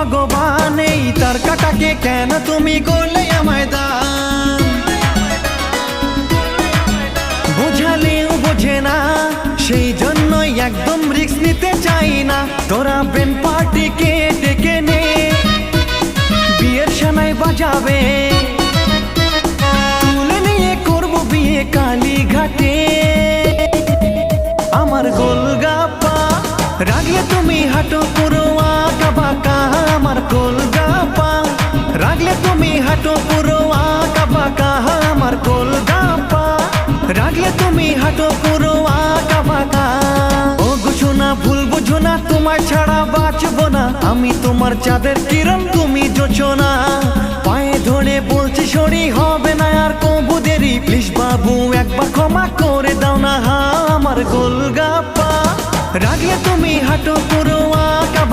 ভগবান এই তার কাটাকে কেন তুমি করলে আমায় দান? বোঝালেও বোঝে না, সেই জন্যই একদম রিস্ক নিতে চাই না। তোরা ব্রেন পার্টিকে ডেকে নে, বিয়ের সানাই বাজাবে, তুলে নিয়ে করবো বিয়ে কালীঘাটে। আমার গোলগাপ্পা রাগলে তুমি হাঁটো পুরো আঁকা বাঁকা, আমার গোলগাপ্পা রাগলে তুমি হাঁটো পুরো আঁকা বাঁকা, আমার গোলগাপ্পা রাগলে তুমি হাঁটো পুরো আঁকা বাঁকা। ও বুঝো না, ভুল বুঝো না, তোমার ছাড়া বাঁচবো না আমি, তোমার চাঁদের কিরণ তুমি জোছনা। পায়ে ধরে বলছি সরি, হবে না আর কবু দেরি, প্লিজ বাবু একবার ক্ষমা করে দাও না। আমার গোলগাপ্পা রাগলে তুমি হাঁটো পুরো আঁকা